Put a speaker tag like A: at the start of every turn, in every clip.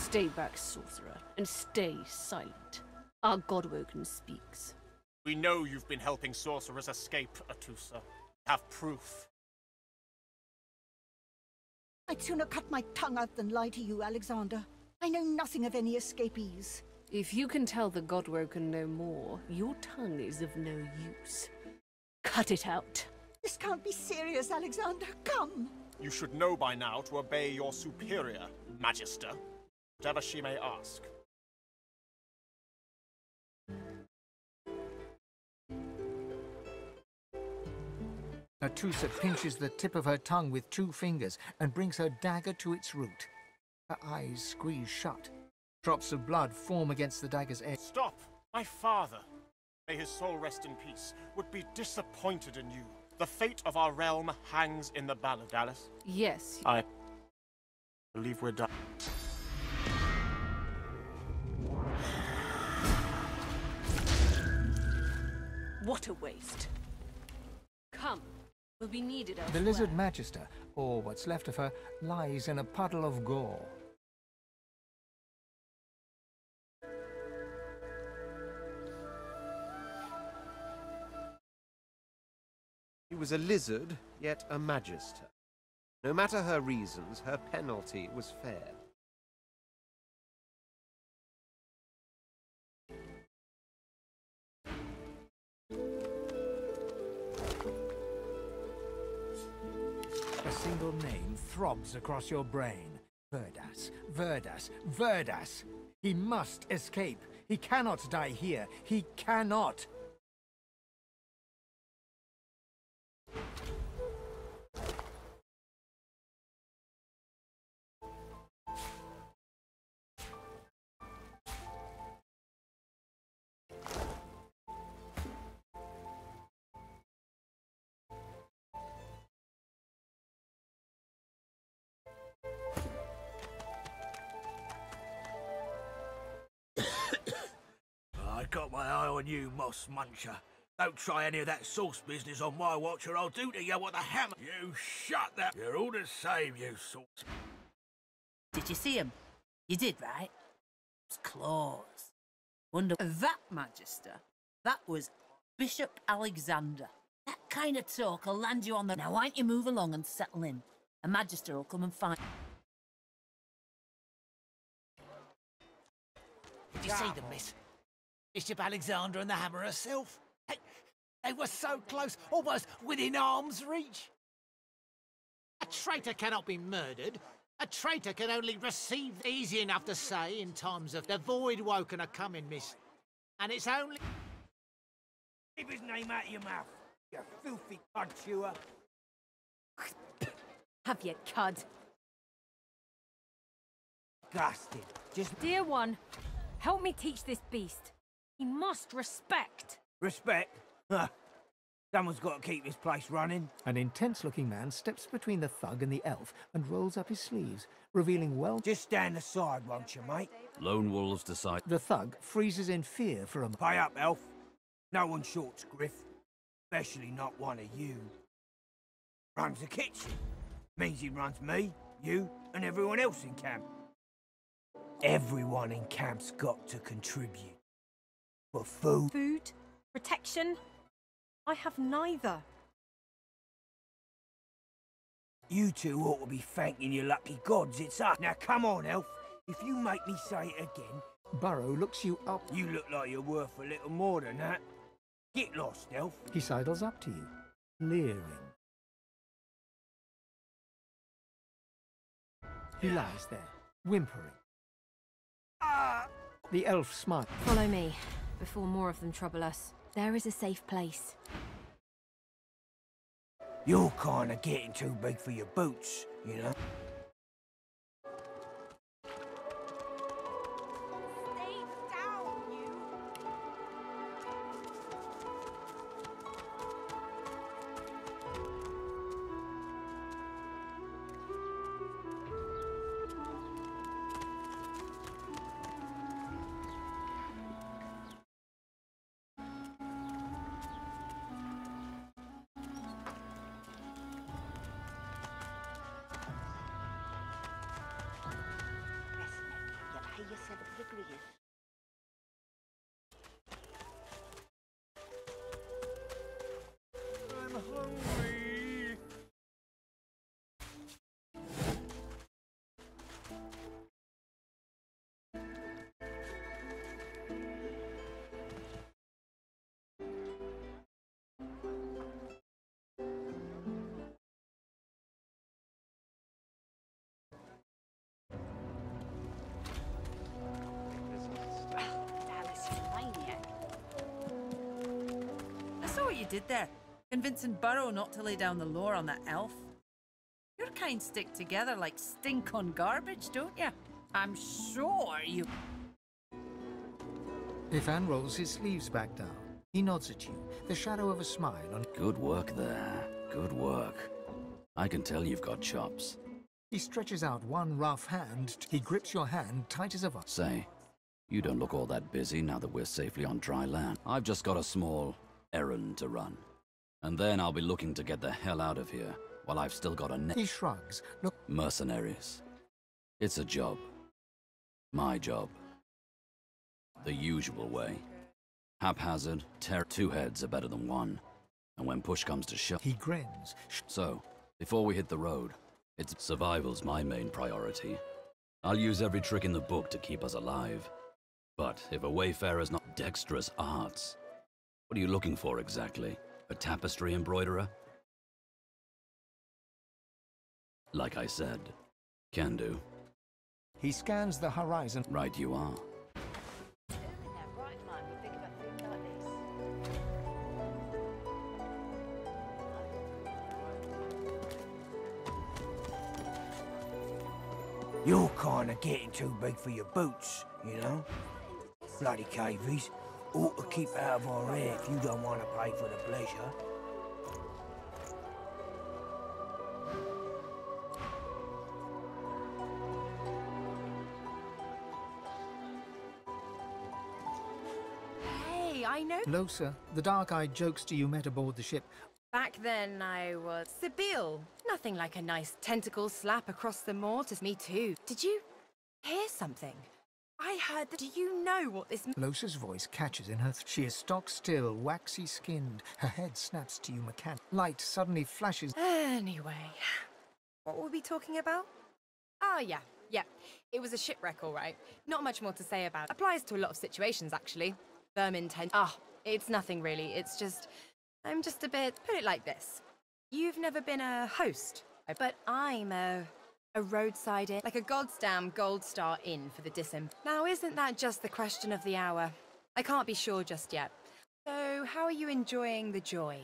A: Stay back, sorcerer, and stay silent. Our Godwoken speaks.
B: We know you've been helping sorcerers escape, Atusa. Have proof.
C: I'd sooner cut my tongue out than lie to you, Alexander. I know nothing of any escapees.
A: If you can tell the Godwoken no more, your tongue is of no use. Cut it out.
C: This can't be serious, Alexander. Come!
B: You should know by now to obey your superior, Magister, whatever she may ask.
D: Atusa pinches the tip of her tongue with 2 fingers and brings her dagger to its root. Her eyes squeeze shut. Drops of blood form against the dagger's edge.
B: Stop! My father, may his soul rest in peace, would be disappointed in you. The fate of our realm hangs in the balance, Alice.
A: Yes.
B: I believe we're done.
A: What a waste. Come. Will be needed elsewhere.
D: The lizard Magister, or what's left of her, lies in a puddle of gore.
E: She was a lizard, yet a Magister. No matter her reasons, her penalty was fair.
D: A single name throbs across your brain. Verdas, Verdas, Verdas! He must escape. He cannot die here. He cannot!
F: I got my eye on you, Moss Muncher. Don't try any of that sauce business on my watch or I'll do to you what the hammer... You shut that... You're all the same, you sauce...
G: Did you see him? You did, right? It's claws. Wonder... That, Magister, that was Bishop Alexander. That kind of talk will land you on the... Now, why don't you move along and settle in? A Magister will come and find...
H: Did you see them, miss? Bishop Alexander and the hammer herself? They were so close, almost within arm's reach. A traitor cannot be murdered. A traitor can only receive. Easy enough to say in times of the void woken are coming, miss. And it's only...
F: Keep his name out of your mouth, you filthy cud chewer.
I: Have you, cud?
F: Disgusting. Just...
I: Dear one, help me teach this beast. He must respect.
F: Respect? Huh. Someone's got to keep this place running.
D: An intense-looking man steps between the thug and the elf and rolls up his sleeves, revealing well...
F: Just stand aside, won't you, mate?
J: Lone wolves decide...
D: The thug freezes in fear for a moment.
F: Pay up, elf. No one shorts Griff. Especially not one of you. Runs the kitchen. Means he runs me, you, and everyone else in camp. Everyone in camp's got to contribute. For food.
I: Food? Protection? I have neither.
F: You two ought to be thanking your lucky gods it's us. Now come on, elf. If you make me say it again...
D: Burrow looks you up.
F: You look like you're worth a little more than that. Get lost, elf.
D: He sidles up to you, leering. He lies there, whimpering. The elf smiles.
I: Follow me, before more of them trouble us. There is a safe place.
F: You're kind of getting too big for your boots, you know?
C: Stay down, you!
G: you did there. Convincing Burrow not to lay down the law on that elf. Your kind stick together like stink on garbage, don't you? I'm sure you...
D: Ifan rolls his sleeves back down. He nods at you, the shadow of a smile on...
J: Good work there. Good work. I can tell you've got chops.
D: He stretches out one rough hand. He grips your hand tight as a vice.
J: Say, you don't look all that busy now that we're safely on dry land. I've just got a small errand to run. And then I'll be looking to get the hell out of here while I've still got a net.
D: He shrugs. Look.
J: Mercenaries. It's a job. My job. The usual way. Haphazard, two heads are better than one. And when push comes to shove...
D: He grins.
J: So, before we hit the road, survival's my main priority. I'll use every trick in the book to keep us alive. But if a wayfarer's not dexterous arts, what are you looking for exactly? A tapestry embroiderer? Like I said, can do.
D: He scans the horizon.
J: Right you are.
F: You're kinda getting too big for your boots, you know? Bloody cavies. Ought to keep out of our hair if you don't want to pay for the pleasure.
I: Hey, I know.
D: Losa, the dark-eyed jokester you met aboard the ship.
I: Back then, I was Sebille. Nothing like a nice tentacle slap across the moor to me too. Did you hear something? I heard that. Do you know what this...
D: Losa's voice catches in her. She is stock still, waxy-skinned. Her head snaps to you mechanically. Light suddenly flashes.
I: Anyway, what were we talking about? Oh, yeah. It was a shipwreck, all right. Not much more to say about it. Applies to a lot of situations, actually. Vermin tend... it's nothing really. It's just... I'm just a bit... Put it like this. You've never been a host, but I'm a roadside inn. Like a goddamn gold star inn for the disim. Now, isn't that just the question of the hour? I can't be sure just yet. So, how are you enjoying the joy?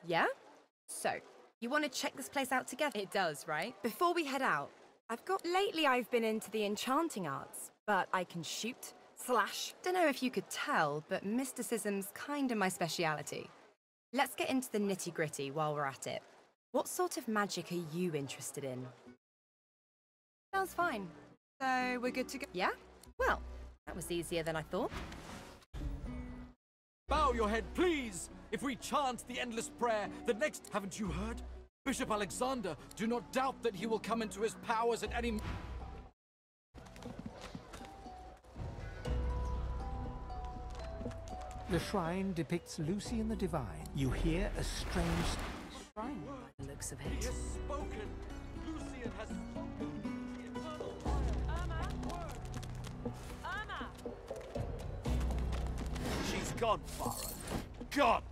I: Yeah? So, you want to check this place out together? It does, right? Before we head out, Lately I've been into the enchanting arts, but I can shoot, slash. Don't know if you could tell, but mysticism's kinda my speciality. Let's get into the nitty-gritty while we're at it. What sort of magic are you interested in? Sounds fine. So, we're good to go? Yeah? Well, that was easier than I thought.
K: Bow your head, please! If we chant the endless prayer, the next... Haven't you heard? Bishop Alexander, do not doubt that he will come into his powers at any...
D: The shrine depicts Lucy and the Divine. You hear a strange...
A: Shrine, by the looks of
K: He
A: it.
K: has spoken! Lucian has spoken! The eternal
I: Irma!
B: She's gone, Farah. Gone!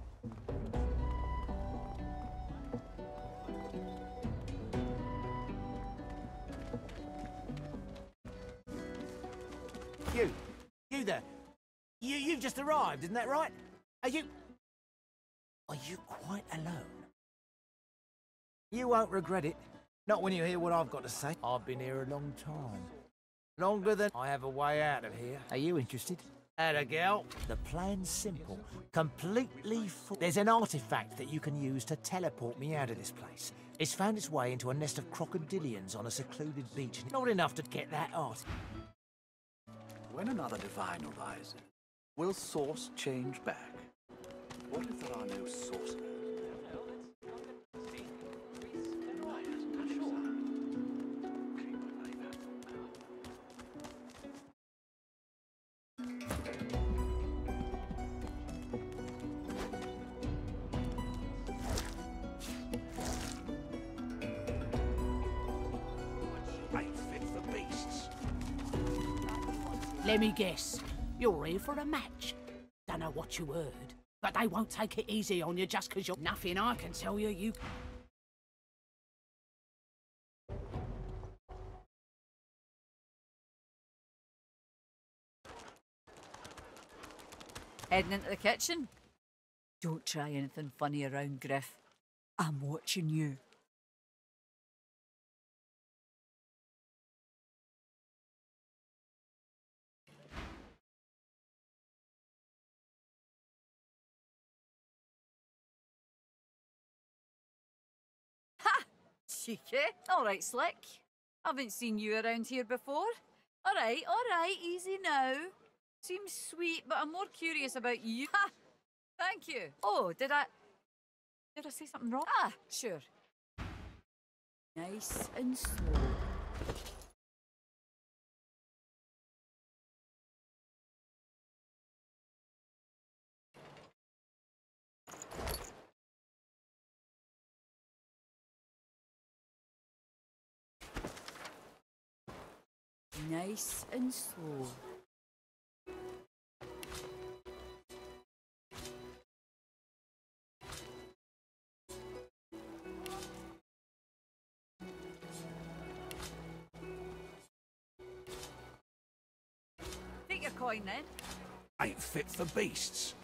H: You there. You've just arrived, isn't that right? Are you quite alone? You won't regret it. Not when you hear what I've got to say. I've been here a long time. Longer than I have a way out of here. Are you interested? Atta girl. The plan's simple. Completely full. There's an artifact that you can use to teleport me out of this place. It's found its way into a nest of crocodilians on a secluded beach. Not enough to get that artifact.
L: When another divine arises, will source change back? What if there are no sorcerers?
M: Let me guess. You're here for a match. Don't know what you heard, but they won't take it easy on you just 'cause you're... Nothing I can tell you,
N: Heading into the kitchen? Don't try anything funny around, Griff. I'm watching you. Ha! Cheeky. All right, Slick. Haven't seen you around here before. All right, easy now. Seems sweet, but I'm more curious about you. Ha! Thank you. Oh, did I say something wrong? Ah, sure. Nice and slow. Nice and slow. Take your coin then.
L: Ain't fit for beasts.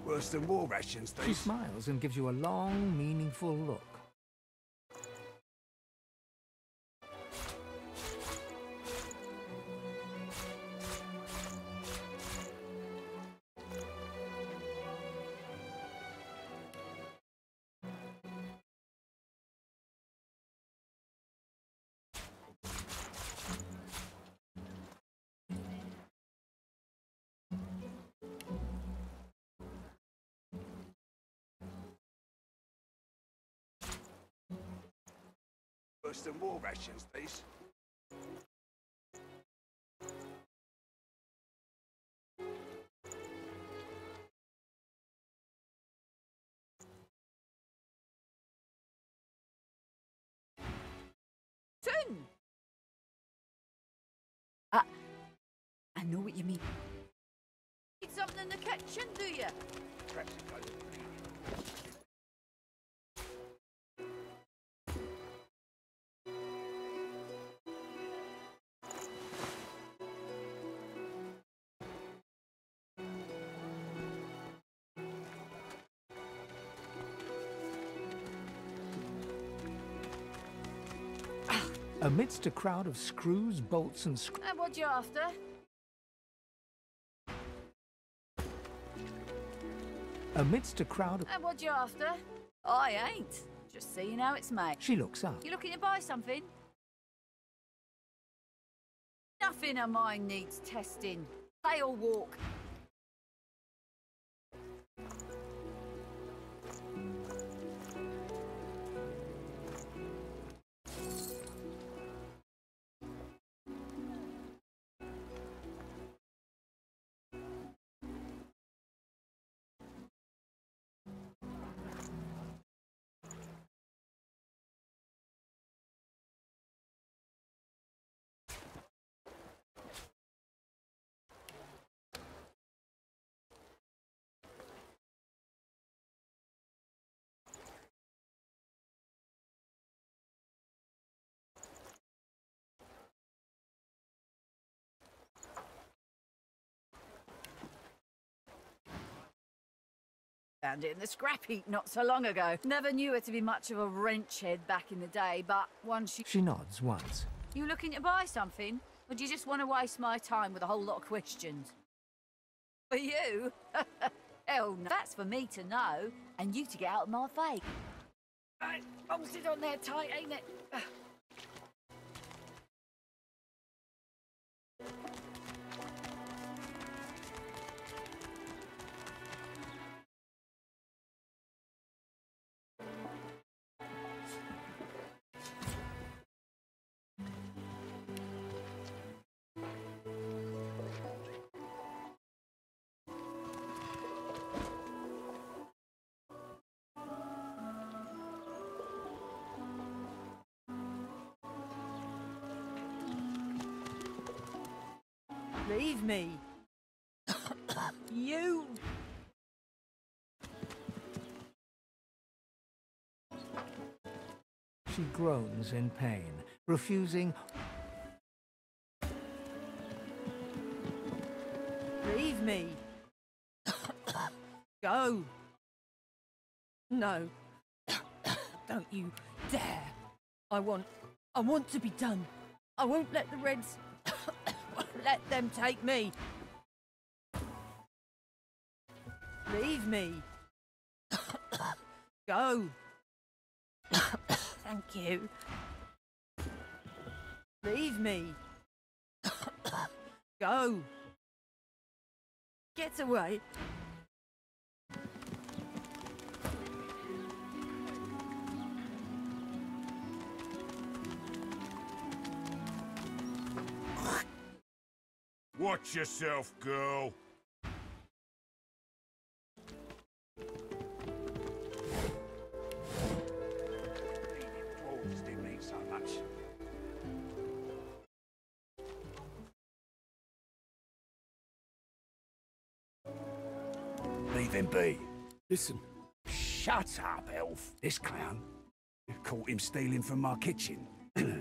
L: Worse than war rations,
D: She
L: these.
D: smiles and gives you a long, meaningful look.
L: Worse than war rations, these.
N: Soon. I know what you mean. Need something in the kitchen, do you?
L: Perhaps it goes
D: Amidst a crowd of screws, bolts, and
N: And what you after?
D: amidst a crowd of...
N: And what you after? I ain't. Just seeing how it's made.
D: She looks up.
N: You looking to buy something? Nothing of mine needs testing. They'll walk. Found it in the scrap heap not so long ago. Never knew her to be much of a wrench head back in the day, but once
D: She nods once.
N: You looking to buy something? Or do you just want to waste my time with a whole lot of questions? For you? Hell no. That's for me to know, and you to get out of my face. Holds it on there tight, ain't it? Leave me. You
D: She groans in pain, refusing...
O: Leave me. Go. No. Don't you dare. I want to be done. I won't let the Reds... let them take me. Leave me. Go. Thank you. Leave me. Go. Get away.
F: Watch yourself, girl.
L: Dwarves didn't mean so much. Leave him be. Listen. Shut up, elf. This clown. Caught him stealing from my kitchen.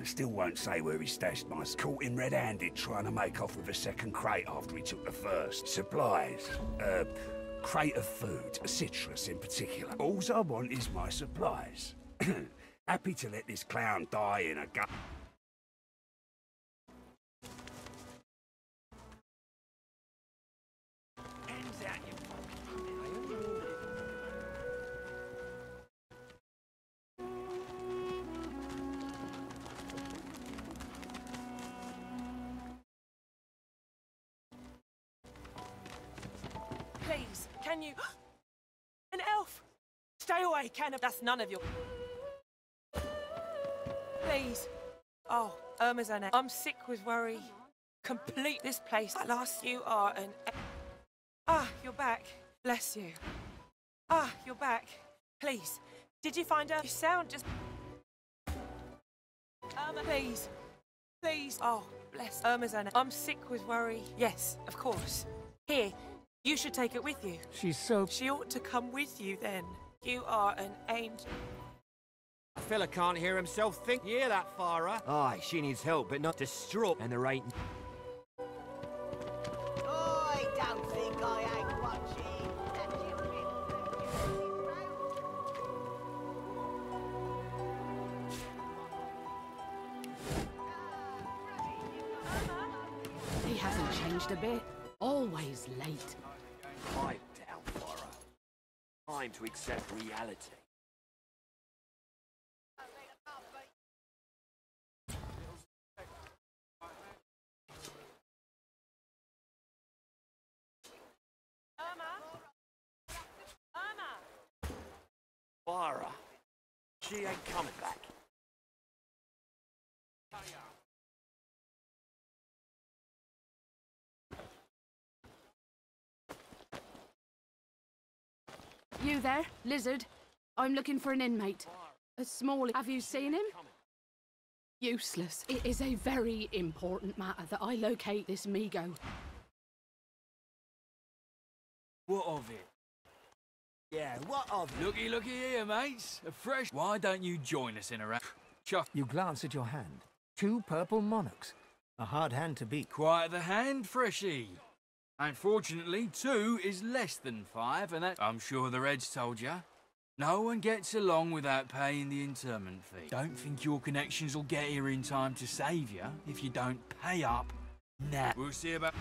L: Still won't say where he stashed my... Caught him red-handed trying to make off with a second crate after he took the first. Supplies. Crate of food, citrus in particular. All I want is my supplies. Happy to let this clown die in a gut.
P: Please, can you... An elf! Stay away, that's none of your... Please. Oh, Irma's on it. I'm sick with worry. Complete this place. At last you are an... Ah, you're back. Bless you. Ah, you're back. Please. Did you find out? You sound just... Irma, please. Please. Oh, bless. Irma's on it. I'm sick with worry. Yes, of course. Here. You should take it with you.
D: She's so...
P: She ought to come with you then. You are an angel.
E: A fella can't hear himself think. You hear that, Farah?
Q: Aye, she needs help, but not distraught. And the right...
R: I don't think I ain't watching.
M: He hasn't changed a bit. Always late.
Q: Pipe down, Farah. Time to accept reality. Farah, she ain't coming back.
M: You there, lizard? I'm looking for an inmate. A small... Have you seen him? Useless. It is a very important matter that I locate this Migo.
K: What of it?
Q: Yeah, what of it?
K: Looky here, mates. A fresh... Why don't you join us in a round? Chuck.
D: You glance at your hand. 2 purple monarchs. A hard hand to beat.
K: Quite the hand, Freshie. Unfortunately, 2 is less than 5, and that... I'm sure the Reds told ya. No one gets along without paying the interment fee. Don't think your connections will get here in time to save you if you don't pay up. Nah. We'll see about...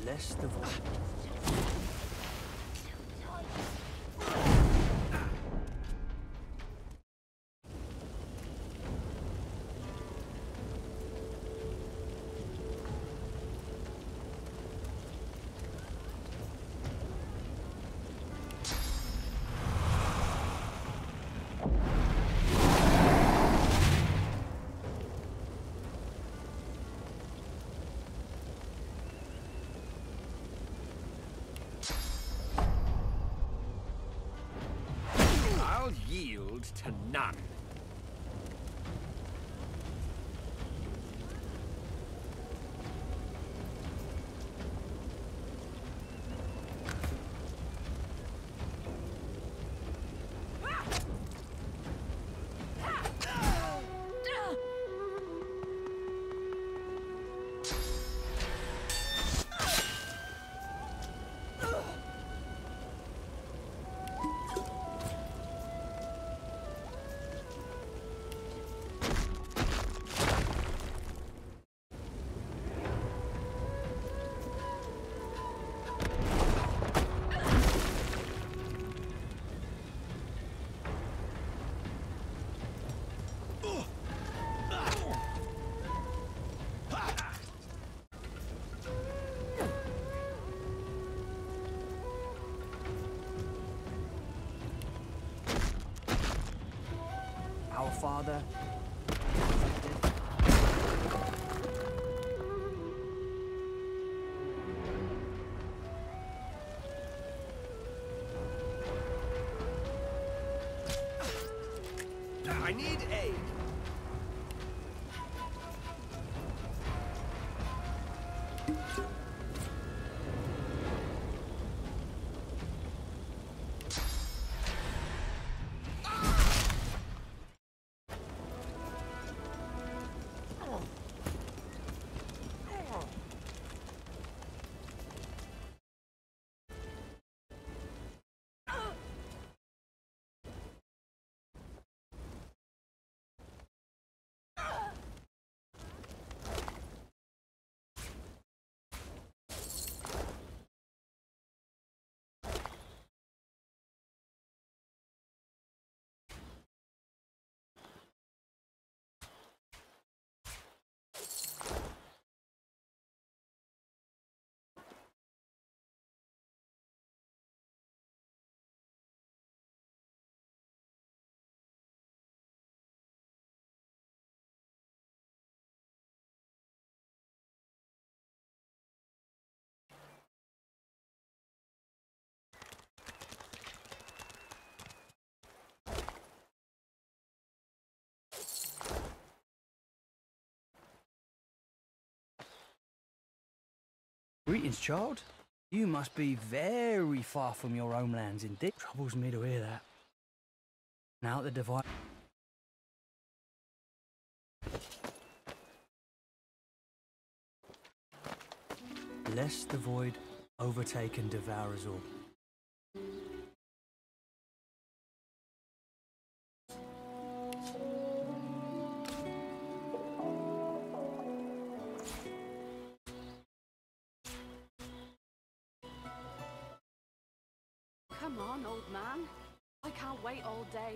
F: Bless the void.
E: I'll yield to none.
F: Our Father.
E: I need aid.
F: Greetings, child. You must be very far from your homelands indeed. Troubles me to hear that. Now the divine... Lest the void overtake and devour us all.
M: Come on, old man. I can't wait all day.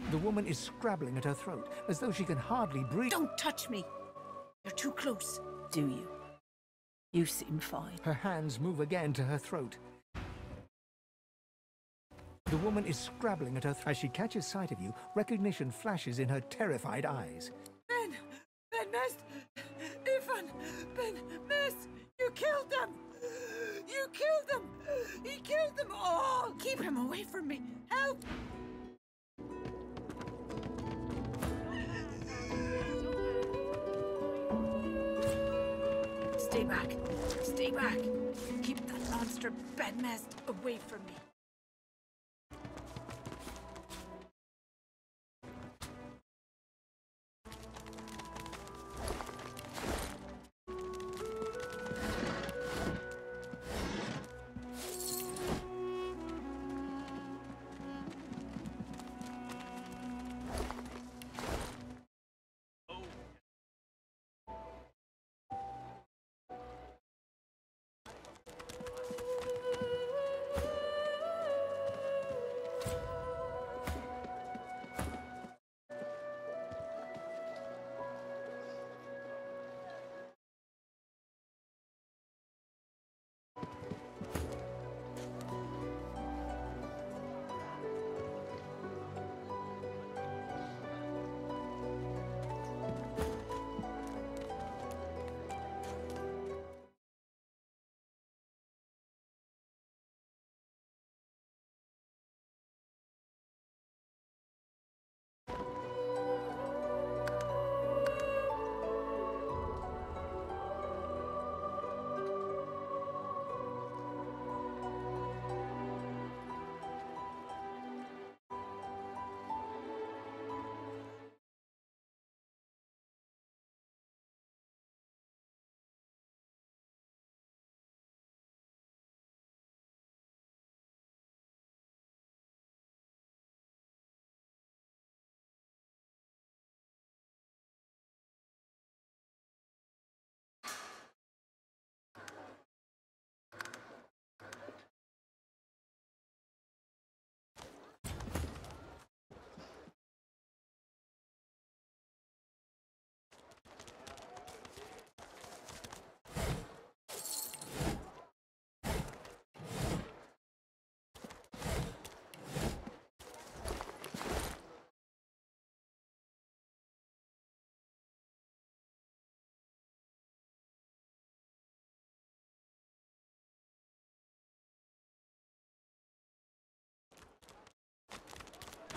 D: The woman is scrabbling at her throat, as though she can hardly breathe.
G: Don't touch me! You're too close. Do you? You seem fine.
D: Her hands move again to her throat. The woman is scrabbling at her throat. As she catches sight of you, recognition flashes in her terrified eyes.
O: Ben! Ben Mest! Ifan! Ben Mest! You killed them! You killed them! He killed them all! Keep him away from me! Help! Stay back! Stay back! Keep that monster Ben Mest away from me!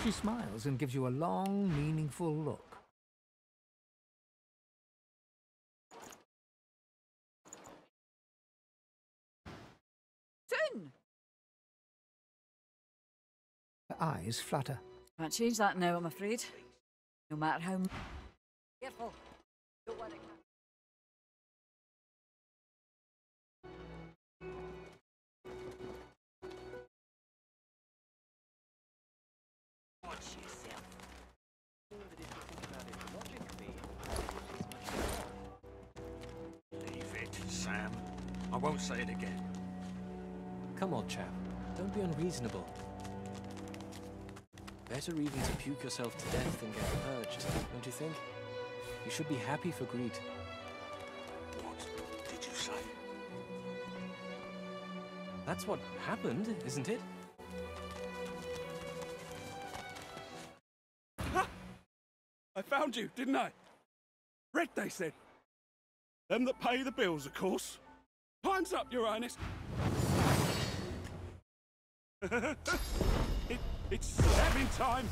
D: She smiles and gives you a long, meaningful look.
N: Soon!
D: Her eyes flutter.
N: Can't change that now, I'm afraid. No matter how... Careful! Don't let it happen.
L: Leave it, Sam. I won't say it again.
S: Come on, chap. Don't be unreasonable. Better even to puke yourself to death than get purged, don't you think? You should be happy for greed.
L: What did you say?
S: That's what happened, isn't it?
L: I found you, didn't I? Red, they said. Them that pay the bills, of course. Time's up, Your Highness. It's stabbing time.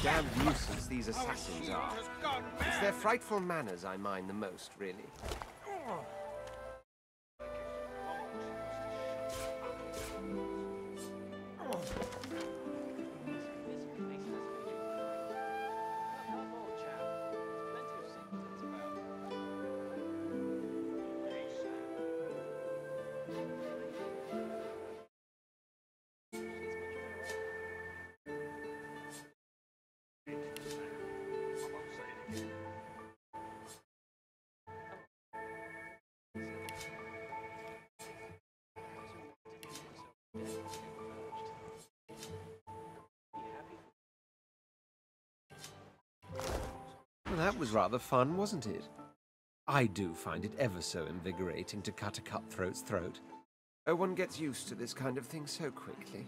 E: damned nuisance these assassins are. It's their frightful manners I mind the most, really. Well, that was rather fun, wasn't it? I do find it ever so invigorating to cut a cutthroat's throat. Oh, one gets used to this kind of thing so quickly.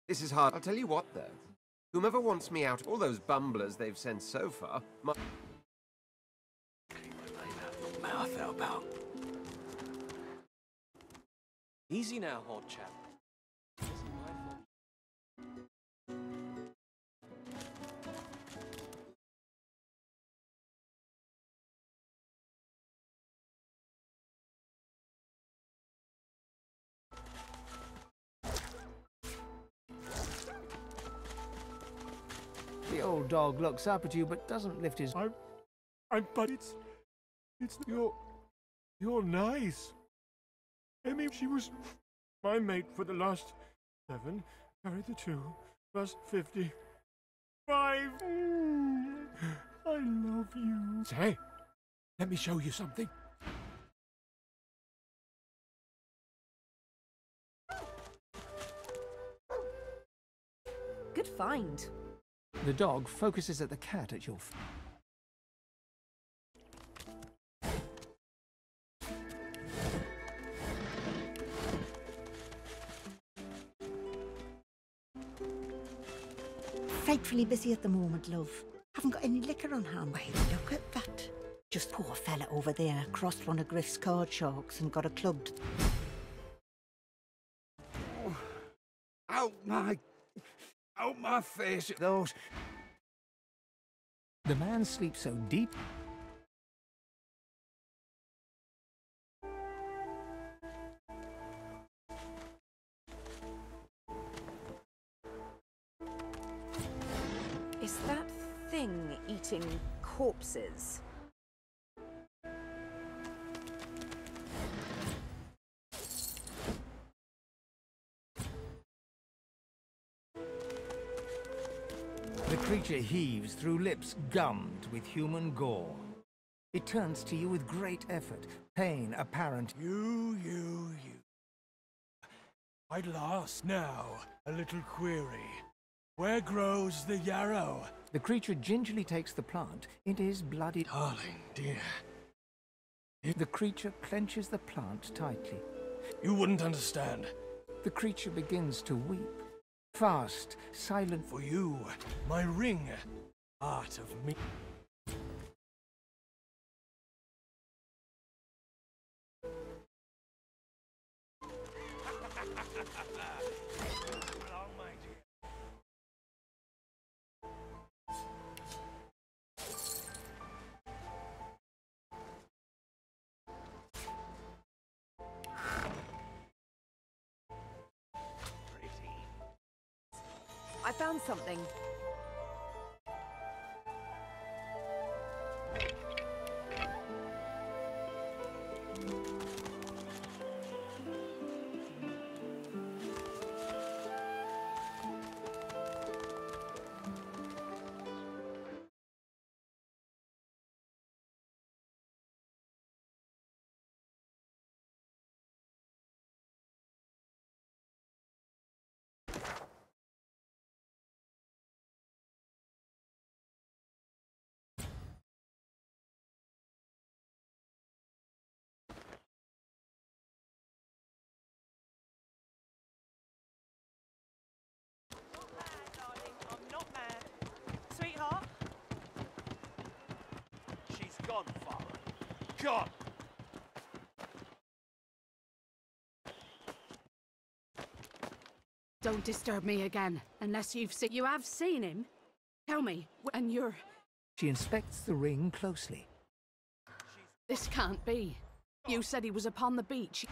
E: This is hard. I'll tell you what, though. Whomever wants me out, all those bumblers they've sent so far,
S: Mouth out about. Easy now, hot chap.
D: The old dog looks up at you but doesn't lift his...
B: But you're nice. Emmy, she was my mate for the last 7, carry the 2, plus 50. 5. I love you.
H: Say, let me show you something.
O: Good find.
D: The dog focuses at the cat at your feet.
C: Frightfully busy at the moment, love. Haven't got any liquor on hand. Wait, look at that. Just poor fella over there crossed one of Griff's card sharks and got a clubbed.
L: Oh, out my face, those.
D: The man sleeps so deep.
O: Is that thing eating corpses?
D: The creature heaves through lips gummed with human gore. It turns to you with great effort, pain apparent.
H: You. I'd last now, a little query. Where grows the yarrow?
D: The creature gingerly takes the plant into his bloody...
H: Darling, dear.
D: The creature clenches the plant tightly.
H: You wouldn't understand.
D: The creature begins to weep. Fast, silent.
H: For you, my ring, art of me.
O: I found something.
P: Sweetheart?
Q: She's gone, Father. Gone!
M: Don't disturb me again, unless you've seen... You have seen him? Tell me, and you're...
D: She inspects the ring closely.
M: This can't be. You said he was upon the beach.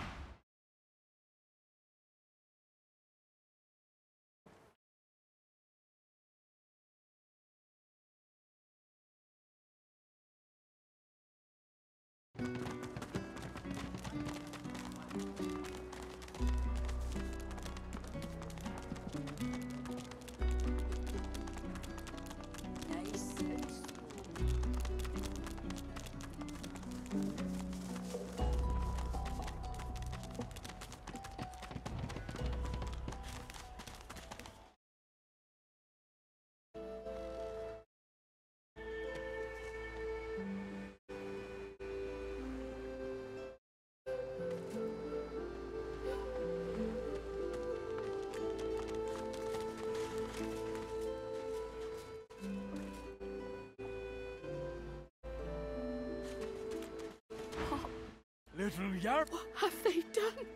B: Little yarp.
M: What have they done?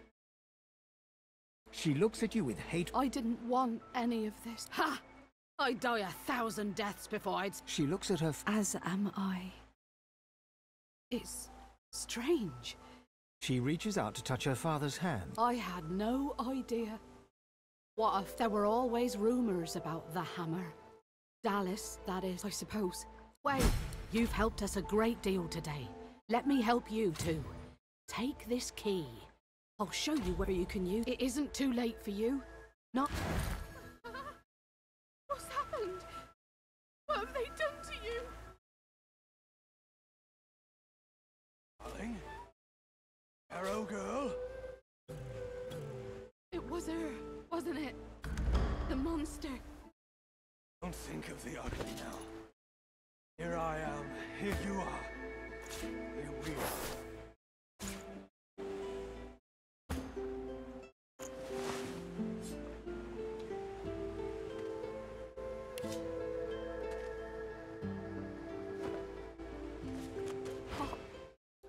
D: She looks at you with hate.
M: I didn't want any of this. Ha! I'd die 1,000 deaths before I'd...
D: She looks at her...
M: As am I. It's strange.
D: She reaches out to touch her father's hand.
M: I had no idea. What if there were always rumours about the hammer? Dallas, that is, I suppose. Wait, you've helped us a great deal today. Let me help you too. Take this key. I'll show you where you can use it. It isn't too late for you. Not... What's happened? What have they done to you?
L: Darling? Arrow girl?
M: It was her, wasn't it? The monster.
L: Don't think of the ugly now. Here I am. Here you are. Here we are.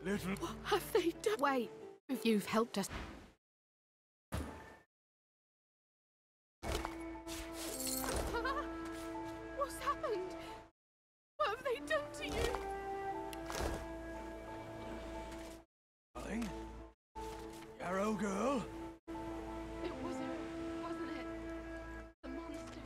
B: Little...
M: What have they done? Wait, if you've helped us... What's happened? What have they done to you?
L: Darling? Arrow girl?
M: It was her, wasn't it? The monster.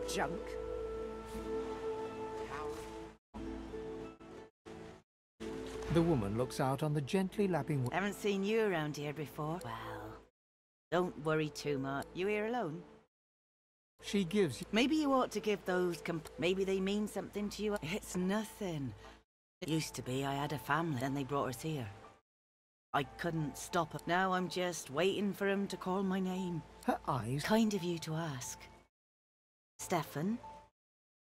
C: Junk.
D: The woman looks out on the gently lapping...
T: Haven't seen you around here before. Well, don't worry too much. You here alone?
D: She gives...
T: Maybe you ought to give those... Maybe they mean something to you. It's nothing. It used to be I had a family, then they brought us here. I couldn't stop it. Now I'm just waiting for him to call my name.
D: Her eyes...
T: Kind of you to ask. Stefan.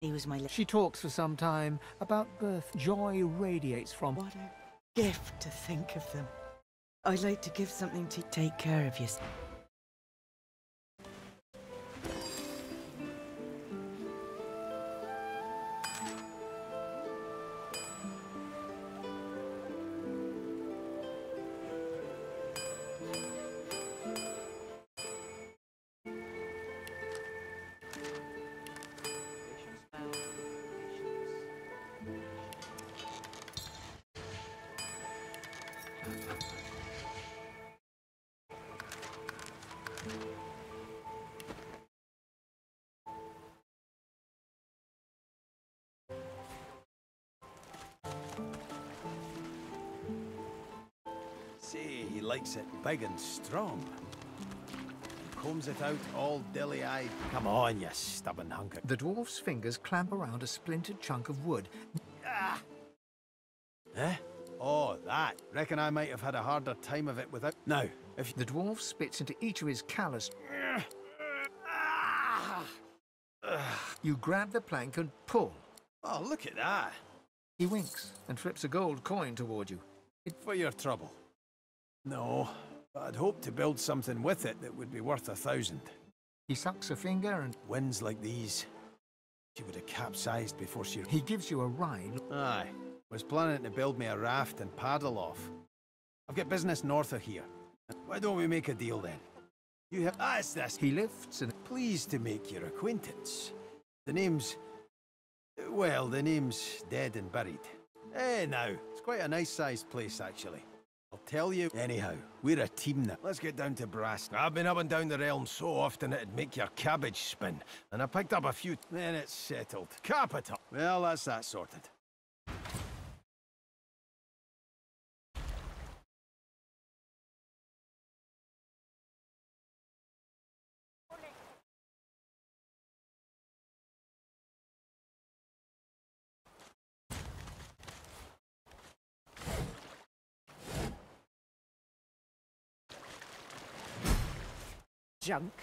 T: He was my...
D: She talks for some time about birth. Joy radiates from...
T: What a gift to think of them. I'd like to give something to take care of you.
U: Say, he likes it big and strong. Combs it out all dilly-eyed. Come on, you stubborn hunk of...
D: The dwarf's fingers clamp around a splintered chunk of wood.
U: Ah! Eh? Oh, that. Reckon I might have had a harder time of it without... Now, if...
D: The dwarf spits into each of his callous... You grab the plank and pull.
U: Oh, look at that.
D: He winks and flips a gold coin toward you.
U: For your trouble. No, but I'd hoped to build something with it that would be worth 1,000.
D: He sucks a finger and...
U: Winds like these, she would have capsized before she...
D: He gives you a ride.
U: Aye. Was planning to build me a raft and paddle off. I've got business north of here. Why don't we make a deal then? You have... Ah, it's this.
D: He lifts and...
U: Pleased to make your acquaintance. The name's... Well, the name's dead and buried. Eh, now, it's quite a nice-sized place, actually. I'll tell you. Anyhow, we're a team now. Let's get down to brass. I've been up and down the realm so often it'd make your cabbage spin. And I picked up a few... Then it's settled. Capital. Well, that's that sorted.
A: Junk.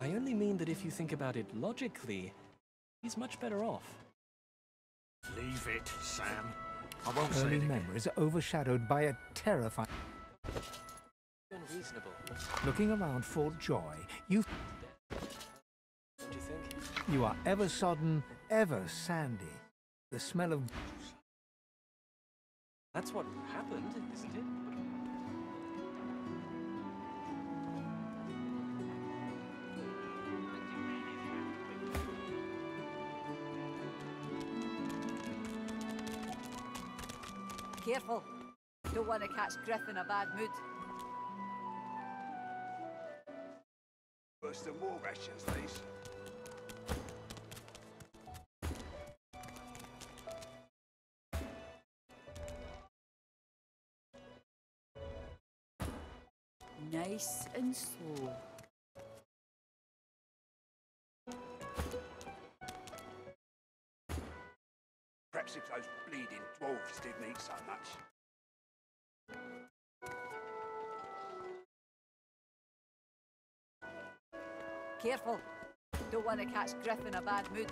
S: I only mean that if you think about it logically, he's much better off.
L: Leave it, Sam. I won't say
D: Early
L: it again.
D: memories are overshadowed by a terrifying...
S: Unreasonable.
D: Looking around for joy, you...
S: Don't you think?
D: You are ever sodden, ever sandy. The smell of...
S: That's what happened, isn't it?
N: Careful. Don't want to catch Griff in a bad mood.
L: Worse than war rations, these.
N: Nice and slow.
L: Perhaps if those bleeding dwarves didn't eat so much.
N: Careful. Don't want to catch Griff in a bad mood.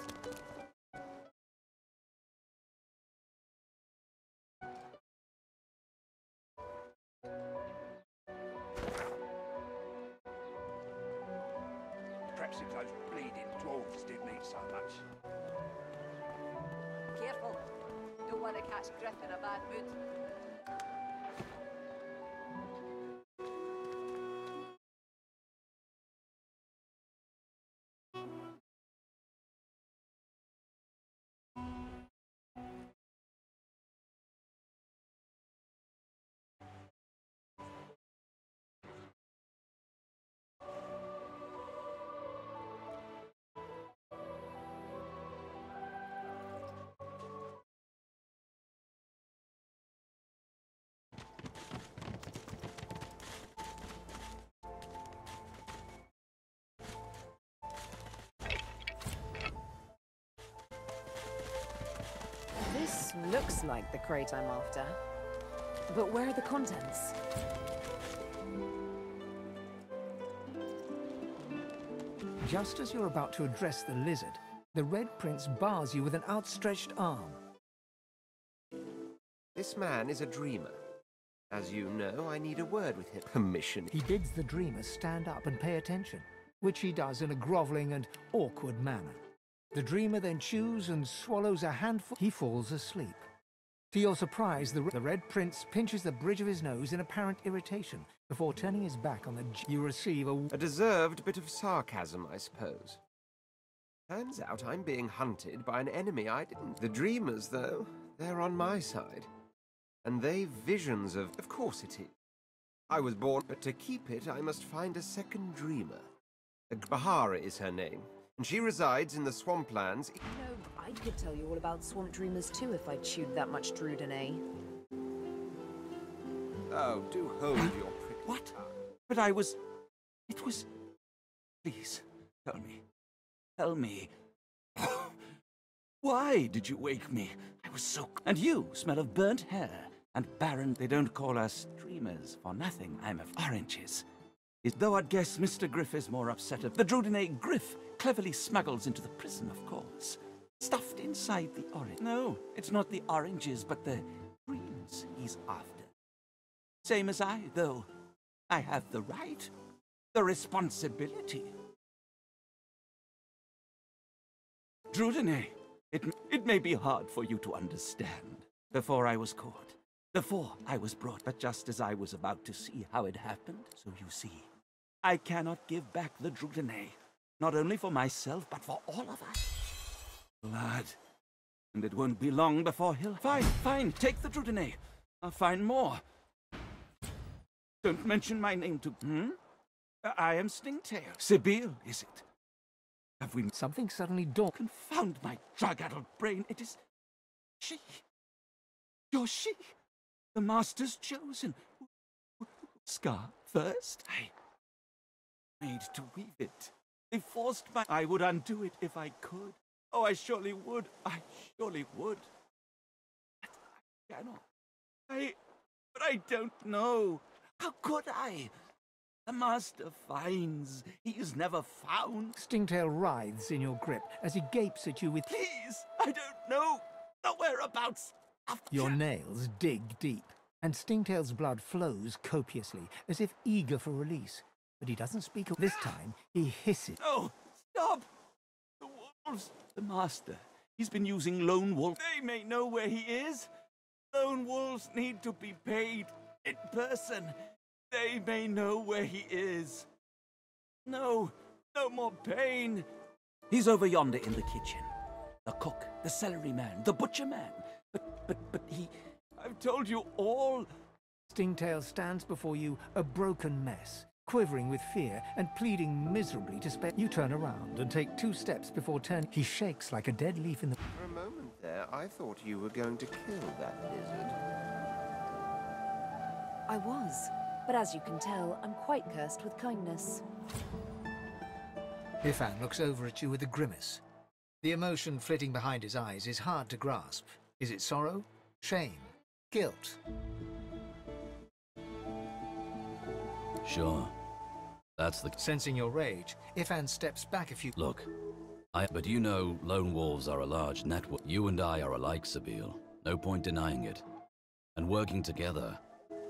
L: Perhaps if those bleeding dwarves didn't eat so much.
N: Careful. Don't want to catch Griff in a bad mood.
J: This looks like the crate I'm after. But where are the contents?
D: Just as you're about to address the lizard, the Red Prince bars you with an outstretched arm.
E: This man is a dreamer. As you know, I need a word with him. Permission.
D: He bids the dreamer stand up and pay attention, which he does in a groveling and awkward manner. The dreamer then chews and swallows a handful. He falls asleep. To your surprise, the Red Prince pinches the bridge of his nose in apparent irritation before turning his back on the... You receive
E: a deserved bit of sarcasm, I suppose. Turns out I'm being hunted by an enemy I didn't... The dreamers, though, they're on my side. And they've visions of... Of course it is. I was born, but to keep it, I must find a second dreamer. Bahara is her name, and she resides in the swamplands.
J: You know, I could tell you all about swamp dreamers too if I chewed that much Druidine.
E: Oh, do hold your prick.
V: What? But I was... It was... Please, tell me. Tell me. Why did you wake me? I was so... And you smell of burnt hair. And barren, they don't call us dreamers for nothing. I'm of oranges. Though I'd guess Mr. Griff is more upset at the Druidine Griff cleverly smuggles into the prison, of course. Stuffed inside the orange. No, it's not the oranges, but the greens he's after. Same as I, though. I have the right, the responsibility. Druidine, it may be hard for you to understand. Before I was caught, before I was brought, but just as I was about to see how it happened, so you see, I cannot give back the Druidine, not only for myself, but for all of us. Blood. And it won't be long before he'll... Fine, take the Druidine. I'll find more. Don't mention my name to... I am Stingtail. Sebille, is it? Have we...
D: Something suddenly dawned.
V: Confound my drug-addled brain. It is... She. You're she. The Master's chosen. Scar first. I made to weave it. They forced my... I would undo it if I could. Oh, I surely would. I surely would. But I cannot. But I don't know. How could I? The master finds. He is never found.
D: Stingtail writhes in your grip as he gapes at you with...
V: Please, I don't know the whereabouts.
D: Your nails dig deep, and Stingtail's blood flows copiously, as if eager for release. But he doesn't speak. This time, he hisses.
V: No, stop! The wolves. The master. He's been using lone wolves. They may know where he is. Lone wolves need to be paid in person. They may know where he is. No, no more pain. He's over yonder in the kitchen. The cook, the celery man, the butcher man. But he... I've told you all.
D: Stingtail stands before you, a broken mess, quivering with fear and pleading miserably to spare. You turn around and take 2 steps before turning. He shakes like a dead leaf in the...
E: For a moment there, I thought you were going to kill that lizard.
J: I was, but as you can tell, I'm quite cursed with kindness.
D: Ifan looks over at you with a grimace. The emotion flitting behind his eyes is hard to grasp. Is it sorrow? Shame? Guilt?
I: Sure. That's the...
D: Sensing your rage, Ifan steps back a few...
I: Look, but you know lone wolves are a large network. You and I are alike, Sebille. No point denying it. And working together,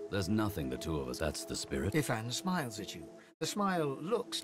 I: there's nothing the two of us... That's the spirit.
D: Ifan smiles at you. The smile looks...